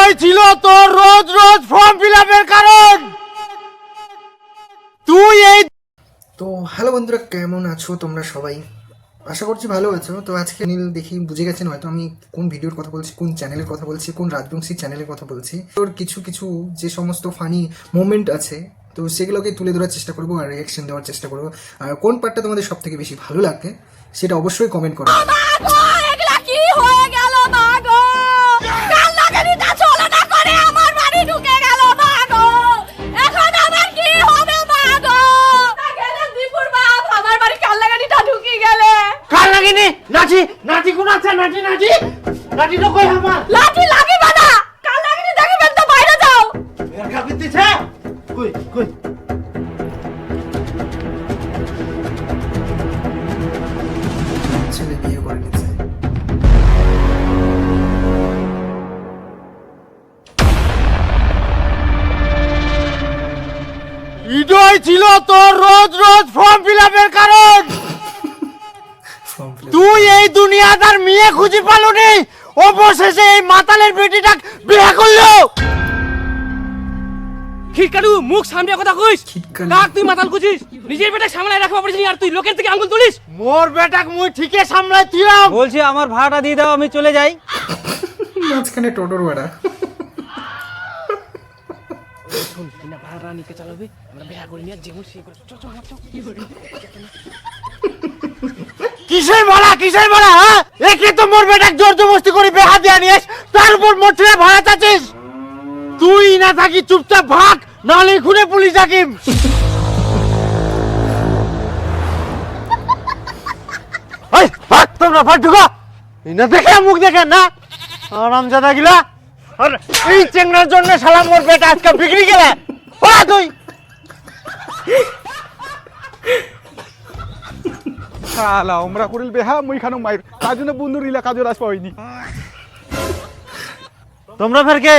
এটাই ছিল তোর রোজ রোজ ফর্ম ফিল আপের কারণ। তুই এই তো হ্যালো বন্ধুরা, কেমন আছো তোমরা সবাই? আশা করছি ভালো আছো। তো আজকে নীল দেখি বুঝে গেছেন হয়তো আমি কোন ভিডিওর কথা বলছি, কোন চ্যানেলের কথা বলছি, কোন রাজবংশী চ্যানেলের কথা বলছি। তোর কিছু কিছু যে সমস্ত ফানি মোমেন্ট আছে তো সেগুলোকে তুলে ধরার চেষ্টা করবো আর রিয়াকশন দেওয়ার চেষ্টা করবো। আর কোন পার্টটা তোমাদের সব থেকে বেশি ভালো লাগে সেটা অবশ্যই কমেন্ট করো। নাচি নাচি কোন আছে? নাচি নাচি নাচি তো কই আমার লাঠি লাগিবে না, কাল লাগিনি দেখিবেন তো বাইরে যাও। এর কাপি দিছে কই কই ছেলে বিয়ে করে নিচ্ছে। এটাই ছিল তোর রোজ রোজ ফর্ম ফিল আপের কারণ। তুই এই দুনিয়াদার মেয়ে খুঁজে পালনি, অবশেষে এই মাতালের বেটিটা বিয়ে করলো। খিটকালু, মুখ সামনে কথা কইস। কাক তুই মাতাল খুঁজিস, নিজের বেটা সামলায় রাখবা পারিস আর তুই লোকের থেকে আঙ্গুল তুলিস। মোর বেটাক মুই ঠিকই সামলাই দিলাম। বলছি আমার ভাড়াটা দিয়ে দাও, আমি চলে যাই। মাঝখানে টোটোর ভাড়া। শোন, না ভাড়া নিকে চালাবে, আমরা বিয়া করে নিয়ে যেমন সেই করে চল চল চল। কিসের বলা হ্যাঁ? একে তো মোর বেটাক জোর জবরদস্তি করে বিয়া দিয়া নিয়েস, তার উপর মোর ছেলে ভাড়া চাচ্ছিস। তুই না থাকি চুপচাপ ভাগ, নাহলে খুনে পুলিশ ডাকিম। এই ভাগ, তোমরা ভাগ ঢুকা। না দেখে মুখ দেখে না আরামজাদা গিলা। আর এই চেংড়ার জন্য শালা মোর বেটা আজকে বিক্রি গেলে ওরা তুই শালা ওমরা করিল বেহা মুই খানো মাইর কাজুনে বন্ধু রিলা কাজু রাস পাইনি। তোমরা ফের কে?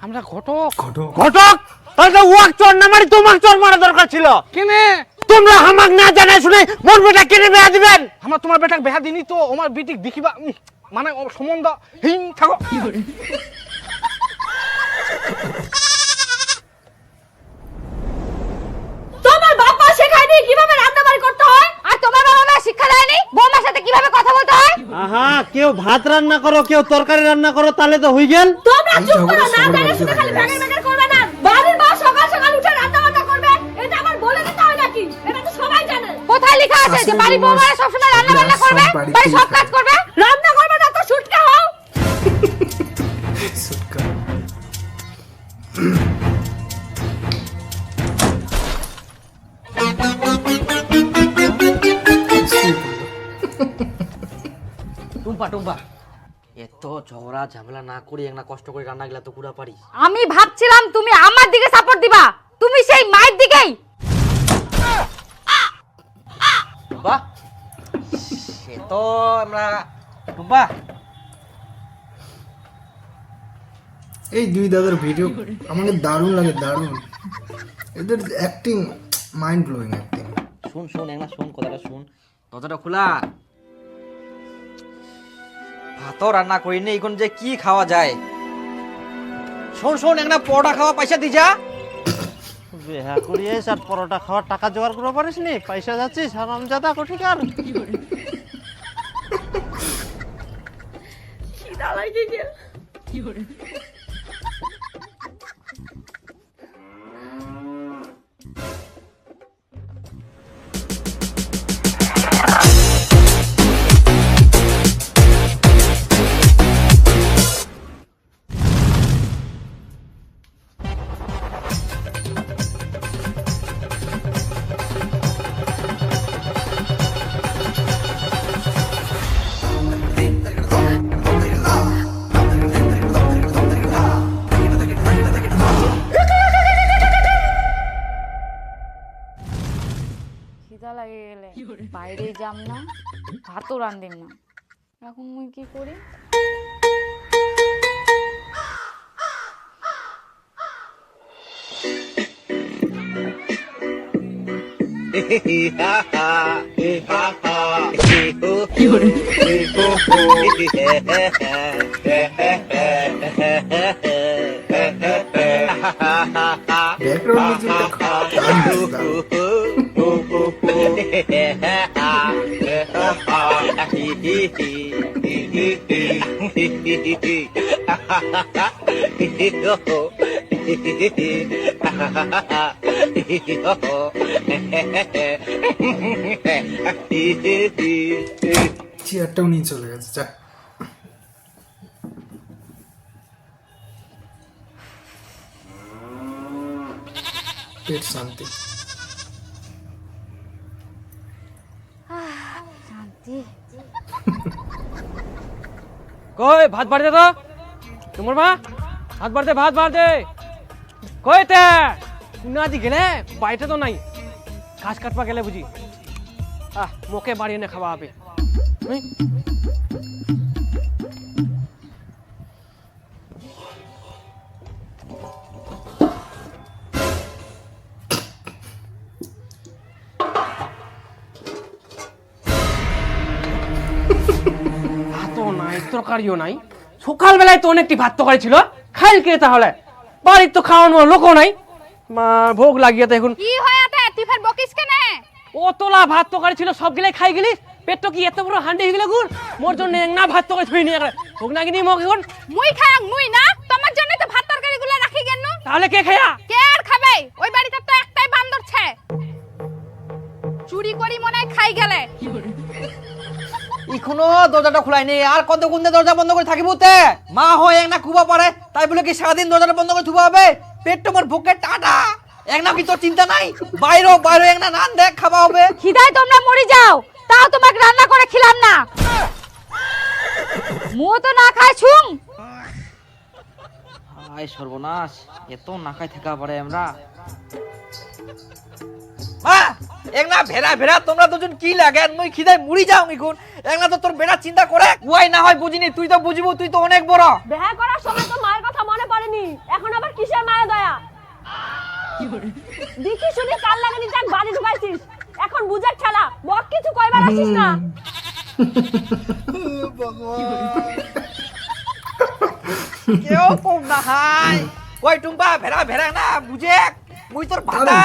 আমরা ঘটক। ঘটক? তাহলে ওয়াক চোর না মারি তোমাক চোর মারা দরকার ছিল। কেনে তোমরা আমাক না জানাই শুনে মোর বেটা কেনে বিয়া দিবেন? আমরা তোমার বেটাক বেহা দিনি তো আমার বেটিক দেখিবা মানে সম্বন্ধ হিং থাকো। তোমার বাবা শেখায়নি কিভাবে রান্না বাড়ি করতে হয়, আর তোমার বাবা মা শিক্ষা দেয়নি বৌমার সাথে কিভাবে কথা বলতে হয়। আহা, কেউ ভাত রান্না করো, কেউ তরকারি রান্না করো, তাহলে তো হই গেল। তোমরা চুপ করো, না জানে শুনে খালি ব্যাগের ব্যাগের করবে না। বাড়ির বউ সকাল সকাল উঠে রান্না বান্না করবে, এটা আমার বলে দিতে হয় নাকি? এটা তো সবাই জানে। কোথায় লেখা আছে যে বাড়ির বউরা সব সময় রান্না বান্না করবে, বাড়ির সব কাজ করবে? রান্না করবে না তো শুটকা হও। সুটকা। টুম্পা টুম্পা এত ঝগড়া ঝামেলা না করি একটা কষ্ট করে রান্না গেলা তো পুরা পারি। আমি ভাবছিলাম তুমি আমার দিকে সাপোর্ট দিবা, তুমি সেই মায়ের দিকেই। টুম্পা সে তো আমরা টুম্পা এই দুই দাদার ভিডিও আমাকে দারুণ লাগে, দারুণ। এদের অ্যাক্টিং মাইন্ড ব্লোয়িং অ্যাক্টিং। শুন শুন একটা শুন কথাটা শুন, দরজাটা খোলা। ভাতও রান্না করিনি, এখন যে কি খাওয়া যায়। শোন শোন একটা পরোটা খাওয়া পয়সা দি যা। বিয়া করিয়েছ আর পরোটা খাওয়ার টাকা জোগাড় করে পারিস নি, পয়সা যাচ্ছিস হারামজাদা কোঠিকার। খিদা লাগে গেল। খিদা লাগে গেলে বাইরে যাম না, ভাতও রান্ধিম না। এখন মুই কি করি? কি ব্যাকগ্রাউন্ড মিউজিকটা চেয়ারটাও নিয়ে চলে গেছে। যা পেট শান্তি। কই ভাত বাড়ি দে তো তোমার মা, ভাত বাড়তে ভাত বাড়তে কই তে নাদি গেলে বাড়িতে তো নাই, ঘাস কাটবা গেলে বুঝি মোকে বাড়ি এনে খাওয়া হবে। ভাতও নাই তরকারিও নাই, সকালবেলায় তো অনেকটি ভাত তরকারি ছিল, খাইল কে তাহলে? বাড়ির তো খাওয়ানোর লোকও নাই, মা ভোগ লাগিয়ে তো এখন কি হয়াতে তুই ফের বকিস কেনে? ও তোলা ভাত তরকারি ছিল সব গিলাই খাই গেলিস, পেট তো কি এত বড় হান্ডি হয়ে গেল গুড়? মোর জন্য না ভাত তরকারি থুই নিয়ে ভোগ না কিনি মোক এখন মুই খায়াং মুই না, তোমার জন্য তো ভাত তরকারিগুলো রাখি কেন? তাহলে কে খায়া? কে আর খাবে? ওই বাড়িতে তো একটাই বান্দর ছে, চুরি করি মনে হয় খাই গেলে। এখনো দরজাটা খোলাই নেই, আর কত গুন্দে দরজা বন্ধ করে থাকিব তে? মা হয় এক না কুবা পারে, তাই বলে কি সারাদিন দরজাটা বন্ধ করে থুবা হবে? পেট তোমার ভোকে টাটা, এক না কি তোর চিন্তা নাই? বাইরে বাইরে এক না নান দেখ খাওয়া হবে। খিদায় তোমরা মরে যাও, তাও তোমাকে রান্না করে খিলাম না। মু তো না খাই ছুং। আয় সর্বনাশ, এত না খাই থাকা পারে আমরা। মা এক না ভেড়া ভেড়া তোমরা দুজন কি লাগে? মুই খিদায় মরি যাও এখন। এক না তো তোর বেটা চিন্তা করে ওয়াই না হয় বুঝিনি, তুই তো বুঝিবো, তুই তো অনেক বড়। বিয়ে করার সময় তো মায়ের কথা মনে পড়েনি, এখন আবার কিসের মায়া দয়া? দেখি শুনি কাল লাগানি যাক বাড়ি ঢুকাইছিস, এখন বুঝার ঠেলা বক কিছু কইবার আসিস না। কেউ কম না হাই কই টুম্পা ভেড়া ভেড়া না বুঝে মুই তোর ভাতা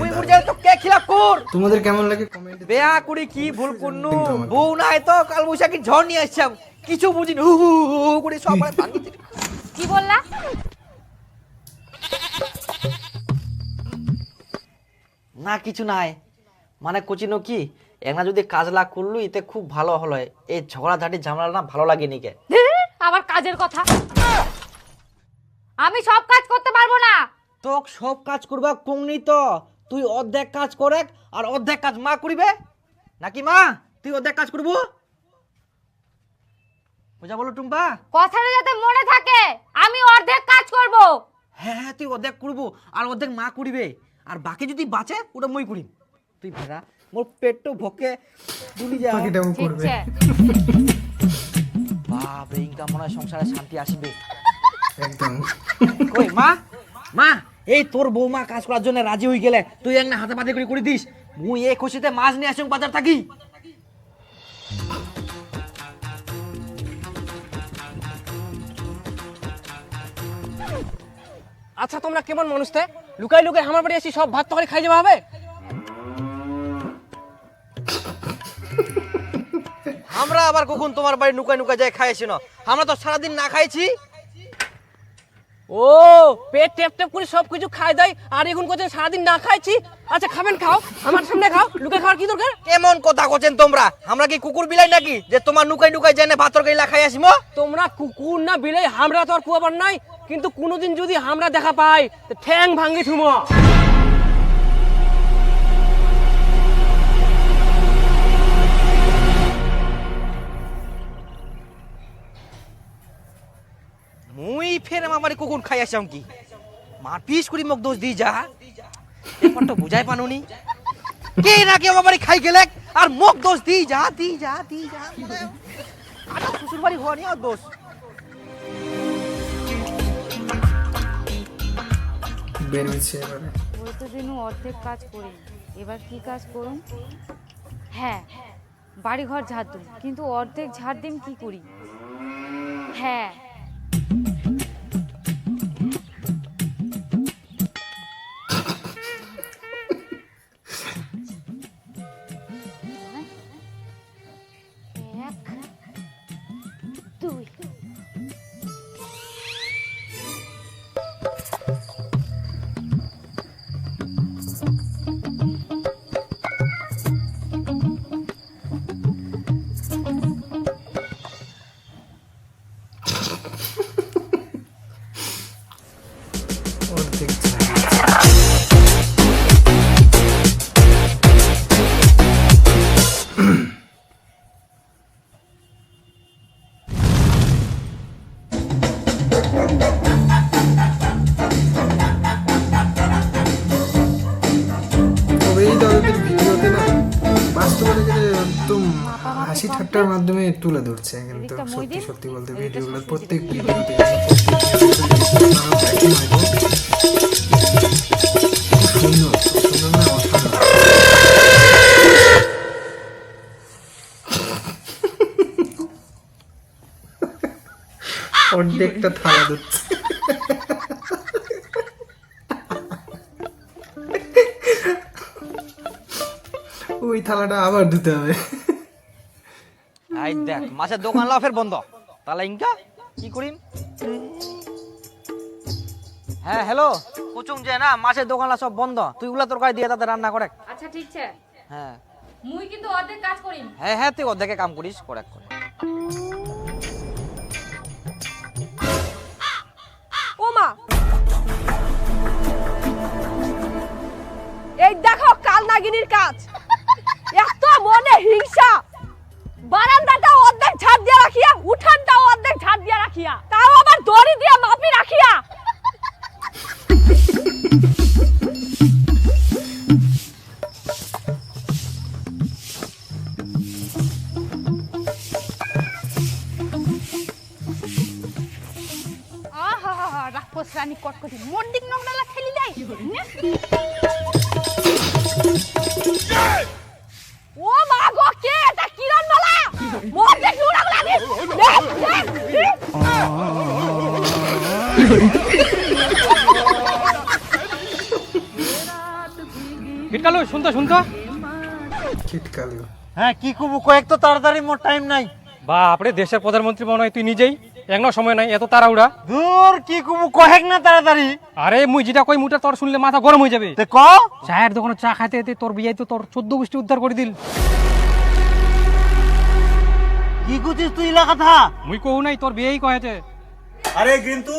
মুই মুরজা তো কে খিলা কর। তোমাদের কেমন লাগে কমেন্টে? বেয়া কুড়ি কি ভুল করনু, বউ নাই তো কাল বৈশাখী ঝড় নিয়ে আসছাম, কিছু বুঝিনি হু হু হু করে সব মানে ভাঙি দিলি। কি বললা? না কিছু নাই, মানে কোচিনো কি একনা যদি কাজ লাগ করলু এতে খুব ভালো হলো, এই ঝগড়া ঝাঁটি ঝামেলা না ভালো লাগে নিকে। আবার কাজের কথা? আমি সব কাজ করতে পারবো না। তোক সব কাজ করবা কমনি তো, তুই অর্ধেক কাজ করে আর অর্ধেক কাজ মা করিবে নাকি? মা তুই অর্ধেক কাজ করবো বুঝা বলো টুম্পা? কথাটা যাতে মনে থাকে, আমি অর্ধেক কাজ করব। হ্যাঁ হ্যাঁ তুই অর্ধেক করবো আর অর্ধেক মা করিবে, আর বাকি যদি বাঁচে ওটা মই করিম। তুই ভেড়া মোর পেট তো ভকে দুলি যা। বাকিটাও ঠিক করবে। আছে। বাপ রে ইনকাম মনে হয় সংসারে শান্তি আসবে একদম। কই মা মা এই তোর বৌমা কাজ করার জন্য রাজি হয়ে গেলে তুই এক না হাতে পাতে করে দিস, মুই এই খুশিতে মাছ নিয়ে আসুন বাজার থাকি। আচ্ছা তোমরা কেমন মানুষ তে? লুকাই লুকাই আমার বাড়ি আসি সব ভাত তরকারি খাই যাওয়া হবে? আমরা আবার কখন তোমার বাড়ি নুকাই নুকাই যাই খাইছি না? আমরা তো সারাদিন না খাইছি। ও পেট টেপ টেপ করে সব কিছু খাই দেয়, আর এখন কোথায় সারাদিন না খাইছি। আচ্ছা খাবেন খাও, আমার সামনে খাও, লুকাই খাওয়ার কি দরকার? কেমন কথা করছেন তোমরা? আমরা কি কুকুর বিলাই নাকি যে তোমার নুকাই নুকাই জেনে ভাত তরকারি খাই আসিমো? তোমরা কুকুর না বিলাই, আমরা তো আর কুয়াবার নাই, কিন্তু কোনোদিন যদি আমরা দেখা পাই তো ঠ্যাং ভাঙ্গি থুমো। মুই ফের আমার বাড়ি কুকুর খাই আসাম কি? মার পিস করি মোক দোষ দি যা, এরপর তো বুঝাই পানুনি কে না কে আমার বাড়ি খাই গেলে আর মোক দোষ দি যা দি যা দি যা। আর শ্বশুর বাড়ি হওয়া নিয়ে দোষ। বের হয়েছে এবারে। ওই তো দিন অর্ধেক কাজ করি, এবার কি কাজ করুন? হ্যাঁ বাড়িঘর ঝাড় দিন, কিন্তু অর্ধেক ঝাড় দিন কি করি? হ্যাঁ তুই। অর্ধেক তবে এই দাদাদের ভিডিওতে না বাস্তবে একদম হাসি ঠাট্টার মাধ্যমে তুলে ধরছে, কিন্তু সত্যি সত্যি বলতে ভিডিওগুলো প্রত্যেক ভিডিওতে সুন্দর সুন্দর না অসাধারণ। অর্ধেকটা থালা ধরছে। ওই থালাটা আবার ধুতে হবে। আই দেখ মাছের দোকান লাও ফের বন্ধ, তাহলে ইনকা কি করিম? হ্যাঁ হ্যালো, কুচুং যে না মাছের দোকানলা সব বন্ধ, তুই উলা তরকারি দিয়ে তাতে রান্না করে। আচ্ছা ঠিক আছে, হ্যাঁ মুই কিন্তু অর্ধেক কাজ করিম। হ্যাঁ হ্যাঁ, তুই অর্ধেকে কাম করিস, করে করে। ও মা, এই দেখো কাল নাগিনীর কাজ। এত মনে হিংসা, বারান্দাটা অর্ধেক ঝাড় দিয়ে রাখিয়া, উঠানটাও অর্ধেক ঝাড় দিয়ে রাখিয়া, তাও আবার দড়ি দিয়ে মাপি রাখিয়া। আহা রাক্ষস রানী কটকটি মর্দিক নংডালা খেলি দেয়। ও মা গো, কে এটা? কিরণ মালা মধ্যে নুড়াগুলা দি। কিটকালু শুনতো শুনতো। খিটকালি হ্যাঁ কি করবো, কয়েক তো তাড়াতাড়ি, মোর টাইম নাই। বাপরে, দেশের প্রধানমন্ত্রী মনে হয় তুই নিজেই, এখনো সময় নাই, এত তাড়াহুড়া। দূর কি করবো, কয়েক না তাড়াতাড়ি। আরে মুই যেটা কই মুটা তোর শুনলে মাথা গরম হয়ে যাবে। তে ক। চায়ের দোকানে চা খাইতে যেতে তোর বিয়ে তো তোর 14 গোষ্ঠী উদ্ধার করে দিল। কি করছিস তুই ইলা কথা? মুই কহু নাই, তোর বিয়েই কয়েছে। আরে কিন্তু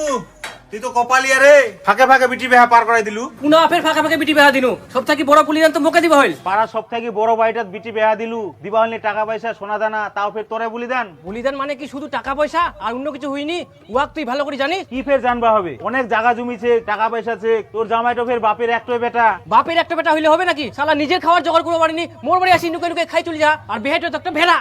তুই তো কপালিয়া রে, ফাঁকে ফাঁকে বিটি বেহা পার করাই দিলু। পুনা ফের ফাঁকা ফাঁকা বিটি বেহা দিনু, সব থাকি বড় পুলিয়ান তো মোকে দিবা হইল। পাড়া সব থেকে বড় বাড়িটাত বিটি বেহা দিলু, দিবা হইলে টাকা পয়সা সোনা দানা, তাও ফের তোরে বলি দেন। বলিদান মানে কি শুধু টাকা পয়সা আর অন্য কিছু হইনি? উয়াক তুই ভালো করে জানিস। কি ফের জানবা হবে, অনেক জায়গা জমিছে, টাকা পয়সা আছে, তোর জামাইটো ফের বাপের একটাই বেটা। বাপের একটা বেটা হইলে হবে নাকি? শালা নিজের খাওয়ার জোগাড় করতে পারিনি, মোর বাড়ি আসি নুকে নুকে খাই চলে যা, আর বেহাইটো তো একটা ভেড়া।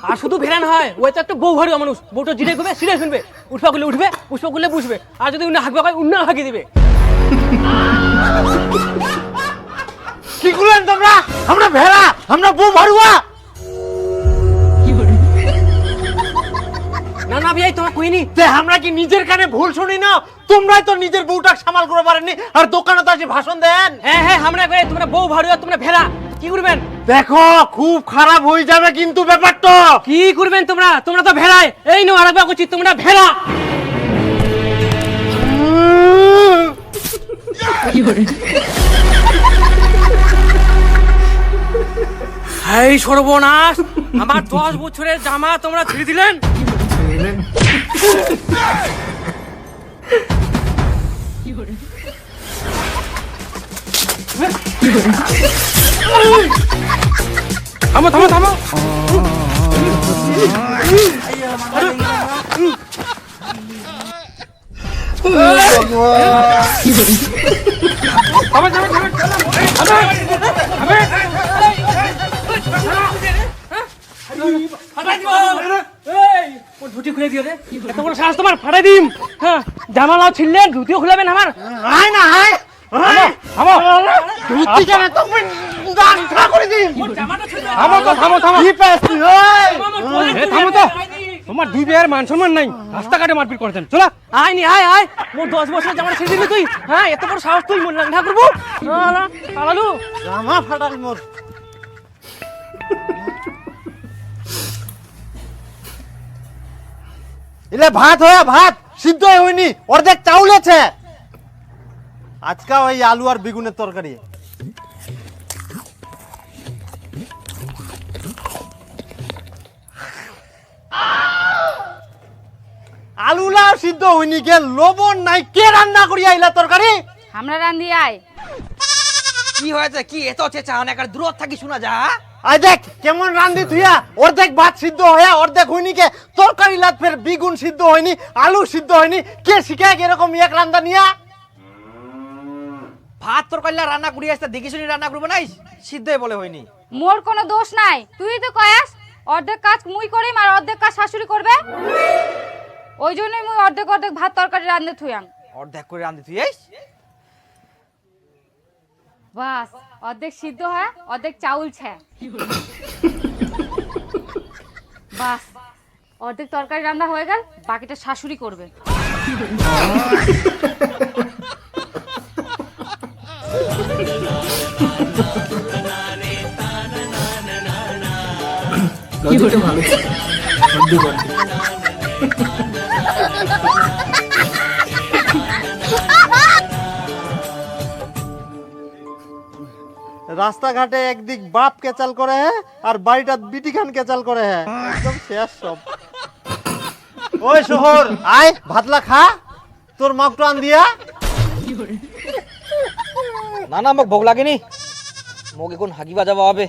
আর শুধু ভেড়া নয়, ওই তো একটা বউ ঘরুয়া মানুষ, বউটা জিরে ঘুরবে সিরে শুনবে, উঠবা করলে উঠবে, পুষ্প করলে বুঝবে, আর যদি উন্না হাঁকবে হয় উন্না হাঁকি দিবে। কি করলেন তোমরা? আমরা ভেড়া, আমরা বউ মারুয়া। না না ভাই, তোমার কইনি। তে আমরা কি নিজের কানে ভুল শুনি না? তোমরাই তো নিজের বউটা সামাল করে পারেননি, আর দোকানে তো আসি ভাষণ দেন। হ্যাঁ হ্যাঁ, আমরা কই তোমরা বউ ভাড়ুয়া, তোমরা ভেড়া, কি করবেন? দেখো খুব খারাপ হয়ে যাবে কিন্তু ব্যাপারটা। কি করবেন তোমরা? তোমরা তো ভেড়ায়। এই নো আরেকবার কইছি, তোমরা ভেড়া। এই সর্বনাশ, আমার 10 বছরের জামা তোমরা ছিঁড়ে দিলেন। থামো থামো থামো। ধুতি খুলে দিও রে, এত বড় সাহস তোমার, ফাটাই দিম। হ্যাঁ, জামা লাও ছিললেন, ধুতিও খুলাবেন আমার। আয় না আয়, থামো ধুতি কেন তো দান করে দিন। থামো তো, থামো থামো। কি পেয়েছি ওই? থামো তো, তোমার দুই বিয়ের মান সম্মান নাই, রাস্তাঘাটে মারপিট করতেন। চলো আয় নি, আয় আয়। মোর 10 বছর জামা ছেড়ে দিলি তুই? হ্যাঁ, এত বড় সাহস তুই? মন না করবো আলালু, জামা ফাটাল মোর। এলে ভাত হয়ে ভাত সিদ্ধই হয়নি, অর্ধেক চাউল আছে। আজকে ওই আলু আর বেগুনের তরকারি। আলুলাও সিদ্ধ হয়নি, কে লবণ নাই, কে রান্না করি আইলা তরকারি? আমরা রান্ধি আয়। কি হয়েছে কি এত চেঁচা অনেক আর দূর থাকি শোনা যা। আই দেখ কেমন রান্ধি থুইয়া, অর্ধেক ভাত সিদ্ধ হয়ে অর্ধেক হয়নি, কে তরকারি লাত ফের বেগুন সিদ্ধ হয়নি, আলু সিদ্ধ হয়নি, কে শিখায় এরকম এক রান্না নিয়া? ভাত তরকারি রান্না করি আসতে দেখি শুনি রান্না করবো নাই, সিদ্ধই বলে হয়নি। মোর কোনো দোষ নাই, তুই তো কয়াস অর্ধেক কাজ মুই করিম আর অর্ধেক কাজ শাশুড়ি করবে। ওই জন্যই মুই অর্ধেক অর্ধেক ভাত তরকারি রান্ধে থুয়াং। অর্ধেক করে রান্ধি তুই এই বাস অর্ধেক সিদ্ধ হয় অর্ধেক চাউল ছে। বাস অর্ধেক তরকারি রান্না হয়ে গেল, বাকিটা শাশুড়ি করবে। লজিকটা ভালো ছিল। অর্ধেক অর্ধেক। রাস্তাঘাটে একদিক বাপ কেচাল করে হ্যাঁ, আর বাড়িটা বিটি খান কেচাল করে হ্যাঁ, একদম শেষ সব। ওই শহর আয় ভাতলা খা, তোর মাকটো আন দিয়া। না না মোক ভোগ লাগেনি, মোক এখন হাগিবা যাওয়া হবে।